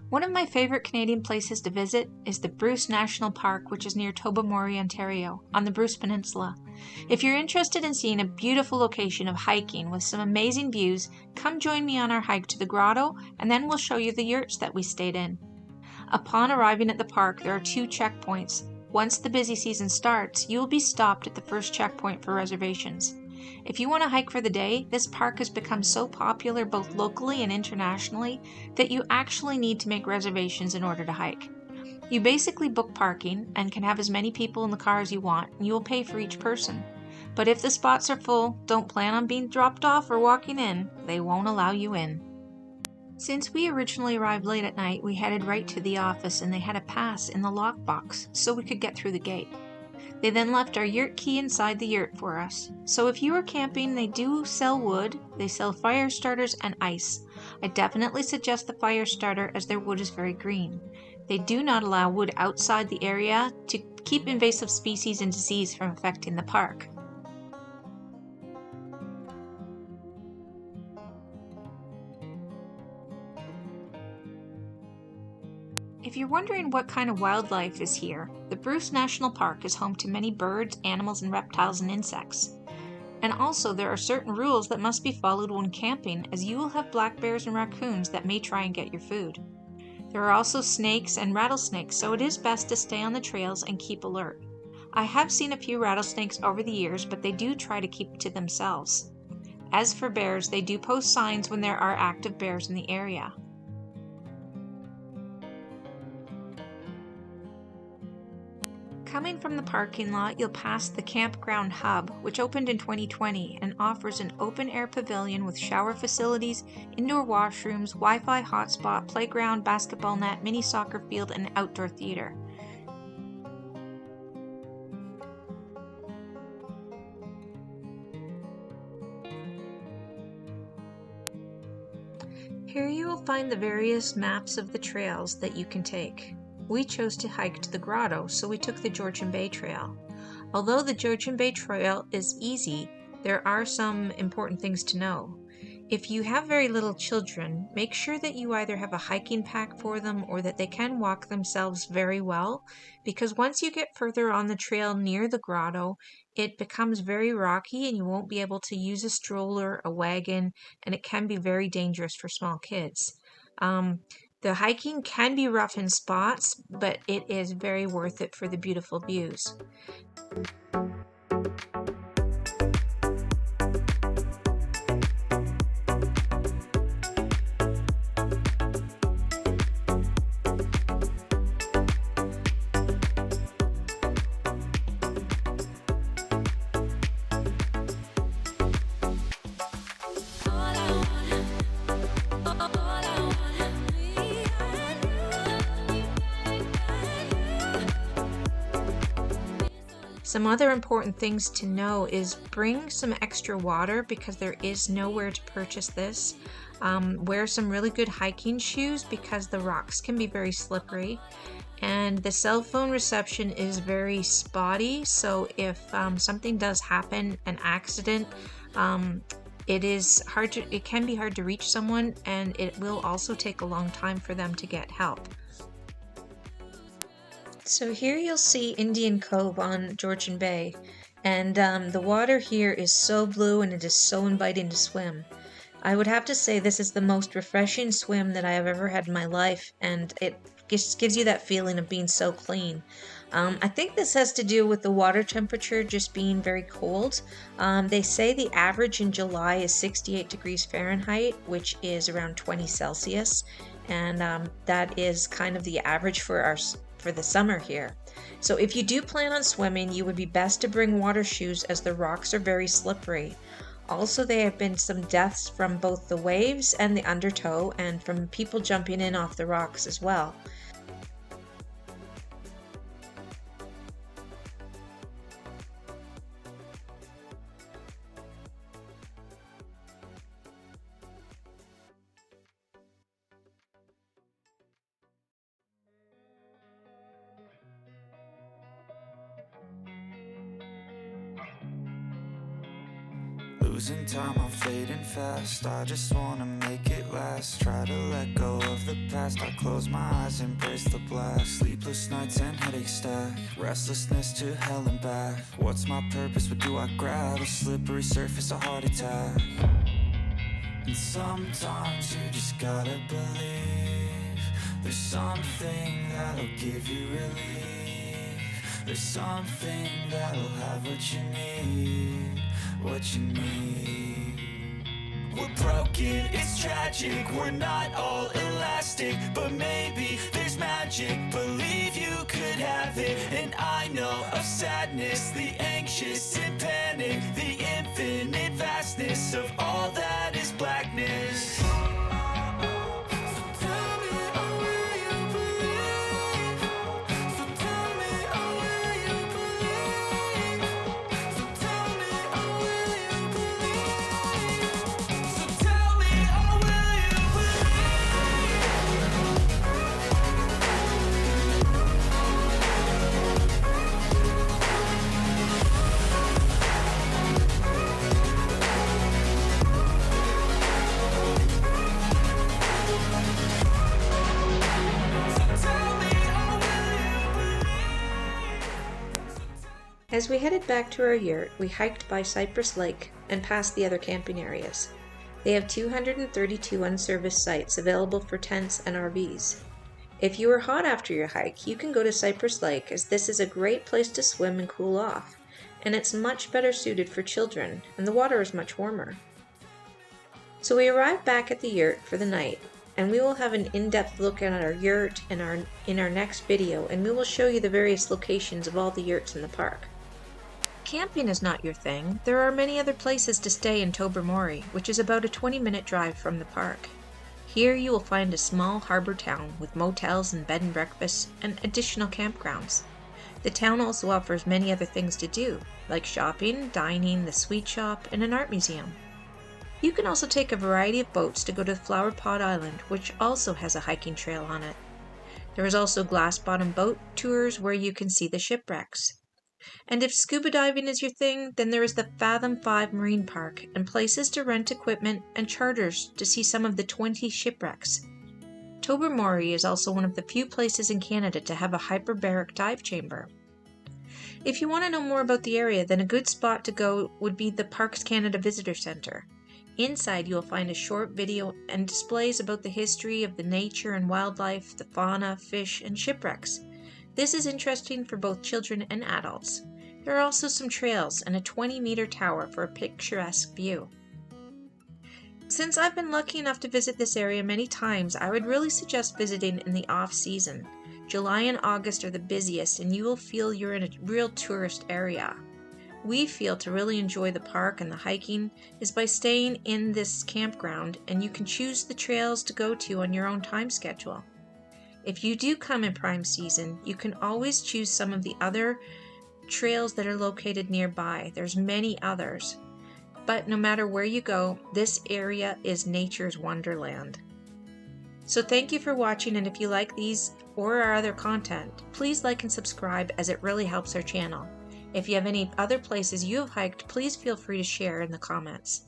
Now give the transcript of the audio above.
One of my favorite Canadian places to visit is the Bruce National Park, which is near Tobermory, Ontario, on the Bruce Peninsula. If you're interested in seeing a beautiful location of hiking with some amazing views, come join me on our hike to the Grotto, and then we'll show you the yurts that we stayed in. Upon arriving at the park, there are 2 checkpoints. Once the busy season starts, you will be stopped at the first checkpoint for reservations. If you want to hike for the day, this park has become so popular both locally and internationally that you actually need to make reservations in order to hike. You basically book parking and can have as many people in the car as you want, and you will pay for each person. But if the spots are full, don't plan on being dropped off or walking in. They won't allow you in. Since we originally arrived late at night, we headed right to the office and they had a pass in the lockbox so we could get through the gate. They then left our yurt key inside the yurt for us. So if you are camping, they do sell wood, they sell fire starters and ice. I definitely suggest the fire starter as their wood is very green. They do not allow wood outside the area to keep invasive species and disease from affecting the park. If you're wondering what kind of wildlife is here, the Bruce National Park is home to many birds, animals, and reptiles and insects. And also there are certain rules that must be followed when camping, as you will have black bears and raccoons that may try and get your food. There are also snakes and rattlesnakes, so it is best to stay on the trails and keep alert. I have seen a few rattlesnakes over the years, but they do try to keep to themselves. As for bears, they do post signs when there are active bears in the area. Coming from the parking lot, you'll pass the Campground Hub, which opened in 2020 and offers an open-air pavilion with shower facilities, indoor washrooms, Wi-Fi hotspot, playground, basketball net, mini soccer field, and outdoor theater. Here you will find the various maps of the trails that you can take. We chose to hike to the Grotto, so we took the Georgian Bay Trail. Although the Georgian Bay Trail is easy, there are some important things to know. If you have very little children, make sure that you either have a hiking pack for them or that they can walk themselves very well, because once you get further on the trail near the Grotto, it becomes very rocky and you won't be able to use a stroller, a wagon, and it can be very dangerous for small kids. The hiking can be rough in spots, but it is very worth it for the beautiful views. Some other important things to know is bring some extra water because there is nowhere to purchase this. Wear some really good hiking shoes because the rocks can be very slippery. And the cell phone reception is very spotty, so if something does happen, an accident, it can be hard to reach someone, and it will also take a long time for them to get help. So here you'll see Indian Cove on Georgian Bay, and the water here is so blue and it is so inviting to swim. I would have to say this is the most refreshing swim that I have ever had in my life, and it just gives you that feeling of being so clean. I think this has to do with the water temperature just being very cold. They say the average in July is 68 degrees Fahrenheit, which is around 20 Celsius, and that is kind of the average for the summer here. So if you do plan on swimming, you would be best to bring water shoes as the rocks are very slippery. Also, there have been some deaths from both the waves and the undertow and from people jumping in off the rocks as well. Losing time, I'm fading fast. I just wanna make it last. Try to let go of the past. I close my eyes, embrace the blast. Sleepless nights and headaches stack. Restlessness to hell and back. What's my purpose? What do I grab? A slippery surface, a heart attack. And sometimes you just gotta believe there's something that'll give you relief. There's something that'll have what you need, what you need. We're broken, it's tragic, we're not all elastic, but maybe there's magic. Believe you could have it, and I know of sadness, the anxious and panic, the infinite vastness of all that is blackness. As we headed back to our yurt, we hiked by Cypress Lake and past the other camping areas. They have 232 unserviced sites available for tents and RVs. If you are hot after your hike, you can go to Cypress Lake, as this is a great place to swim and cool off, and it's much better suited for children, and the water is much warmer. So we arrived back at the yurt for the night, and we will have an in-depth look at our yurt in our next video, and we will show you the various locations of all the yurts in the park. Camping is not your thing. There are many other places to stay in Tobermory, which is about a 20-minute drive from the park. Here you will find a small harbor town with motels and bed and breakfasts and additional campgrounds. The town also offers many other things to do, like shopping, dining, the sweet shop, and an art museum. You can also take a variety of boats to go to Flower Pot Island, which also has a hiking trail on it. There is also glass-bottom boat tours where you can see the shipwrecks. And if scuba diving is your thing, then there is the Fathom 5 Marine Park and places to rent equipment and charters to see some of the 20 shipwrecks. Tobermory is also one of the few places in Canada to have a hyperbaric dive chamber. If you want to know more about the area, then a good spot to go would be the Parks Canada Visitor Centre. Inside you will find a short video and displays about the history of the nature and wildlife, the fauna, fish, and shipwrecks. This is interesting for both children and adults. There are also some trails and a 20-meter tower for a picturesque view. Since I've been lucky enough to visit this area many times, I would really suggest visiting in the off-season. July and August are the busiest, and you will feel you're in a real tourist area. We feel to really enjoy the park and the hiking is by staying in this campground, and you can choose the trails to go to on your own time schedule. If you do come in prime season, you can always choose some of the other trails that are located nearby. There's many others. But no matter where you go, this area is nature's wonderland. So thank you for watching, and if you like these or our other content, please like and subscribe, as it really helps our channel. If you have any other places you have hiked, please feel free to share in the comments.